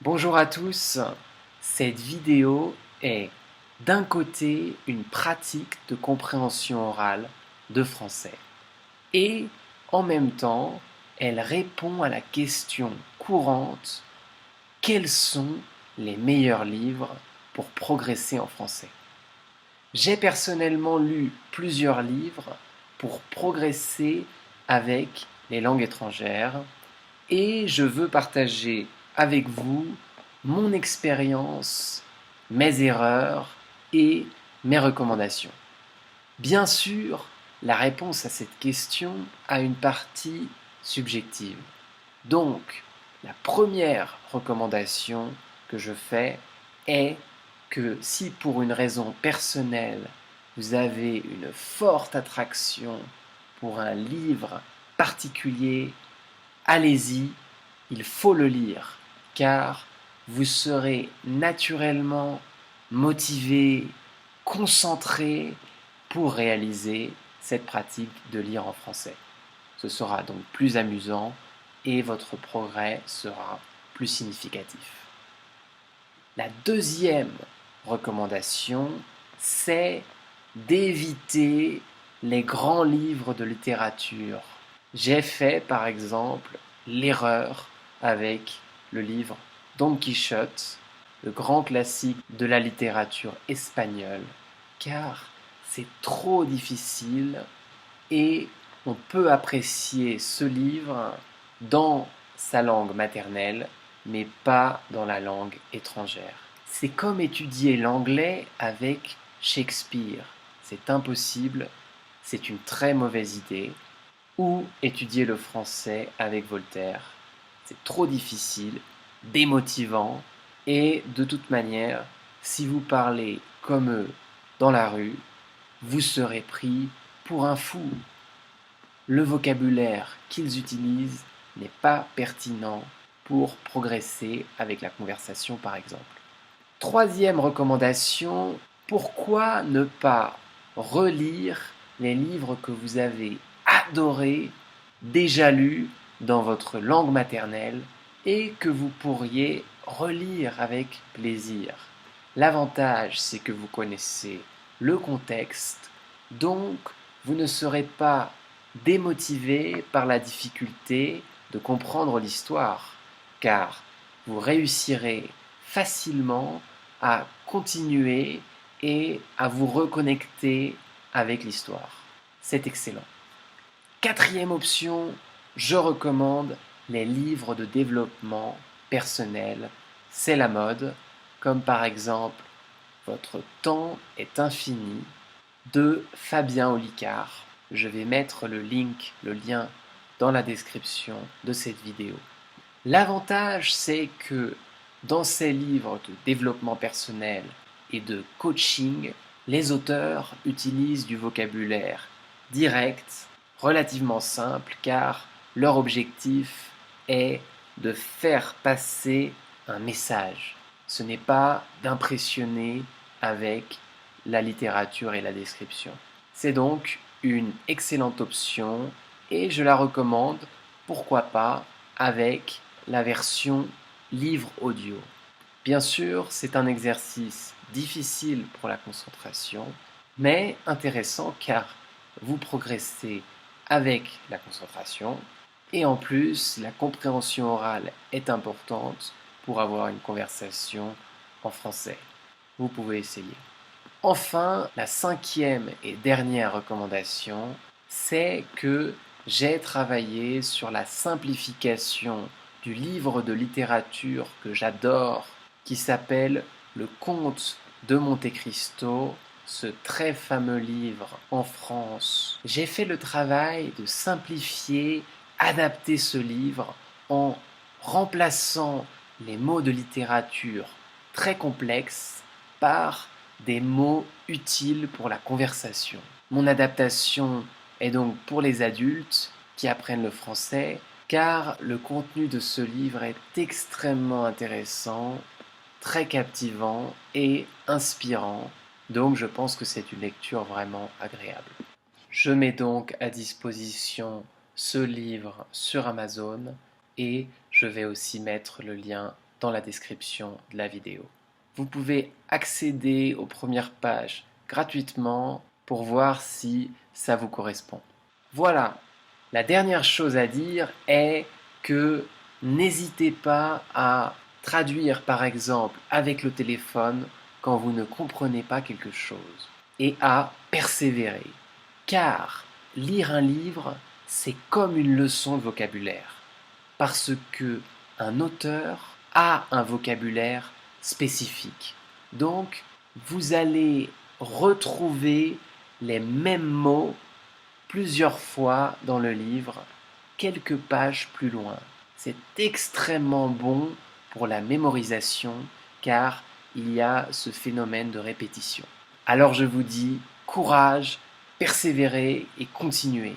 Bonjour à tous, cette vidéo est d'un côté une pratique de compréhension orale de français et en même temps elle répond à la question courante: quels sont les meilleurs livres pour progresser en français? J'ai personnellement lu plusieurs livres pour progresser avec les langues étrangères et je veux partager avec vous mon expérience, mes erreurs et mes recommandations. Bien sûr, la réponse à cette question a une partie subjective. Donc, la première recommandation que je fais est que si pour une raison personnelle, vous avez une forte attraction pour un livre particulier, allez-y, il faut le lire, car vous serez naturellement motivé, concentré pour réaliser cette pratique de lire en français. Ce sera donc plus amusant et votre progrès sera plus significatif. La deuxième recommandation, c'est d'éviter les grands livres de littérature. J'ai fait par exemple l'erreur avec le livre Don Quichotte, le grand classique de la littérature espagnole, car c'est trop difficile et on peut apprécier ce livre dans sa langue maternelle, mais pas dans la langue étrangère. C'est comme étudier l'anglais avec Shakespeare. C'est impossible, c'est une très mauvaise idée. Ou étudier le français avec Voltaire. C'est trop difficile, démotivant, et de toute manière, si vous parlez comme eux dans la rue, vous serez pris pour un fou. Le vocabulaire qu'ils utilisent n'est pas pertinent pour progresser avec la conversation par exemple. Troisième recommandation, pourquoi ne pas relire les livres que vous avez adorés, déjà lus dans votre langue maternelle et que vous pourriez relire avec plaisir? L'avantage, c'est que vous connaissez le contexte, donc vous ne serez pas démotivé par la difficulté de comprendre l'histoire, car vous réussirez facilement à continuer et à vous reconnecter avec l'histoire. C'est excellent. Quatrième option, je recommande les livres de développement personnel. C'est la mode, comme par exemple Votre temps est infini de Fabien Olicard. Je vais mettre le lien dans la description de cette vidéo. L'avantage, c'est que dans ces livres de développement personnel et de coaching, les auteurs utilisent du vocabulaire direct, relativement simple, car leur objectif est de faire passer un message. Ce n'est pas d'impressionner avec la littérature et la description. C'est donc une excellente option et je la recommande, pourquoi pas, avec la version livre audio. Bien sûr, c'est un exercice difficile pour la concentration, mais intéressant car vous progressez avec la concentration et en plus, la compréhension orale est importante pour avoir une conversation en français. Vous pouvez essayer. Enfin, la cinquième et dernière recommandation, c'est que j'ai travaillé sur la simplification du livre de littérature que j'adore, qui s'appelle Le Comte de Monte-Cristo, ce très fameux livre en France. J'ai fait le travail de simplifier, adapter ce livre en remplaçant les mots de littérature très complexes par des mots utiles pour la conversation. Mon adaptation est donc pour les adultes qui apprennent le français, car le contenu de ce livre est extrêmement intéressant, très captivant et inspirant, donc je pense que c'est une lecture vraiment agréable. Je mets donc à disposition ce livre sur Amazon et je vais aussi mettre le lien dans la description de la vidéo. Vous pouvez accéder aux premières pages gratuitement pour voir si ça vous correspond. Voilà, la dernière chose à dire est que n'hésitez pas à traduire par exemple avec le téléphone quand vous ne comprenez pas quelque chose et à persévérer. Car lire un livre, c'est comme une leçon de vocabulaire parce que un auteur a un vocabulaire spécifique. Donc, vous allez retrouver les mêmes mots plusieurs fois dans le livre, quelques pages plus loin. C'est extrêmement bon pour la mémorisation car il y a ce phénomène de répétition. Alors je vous dis courage, persévérez et continuez.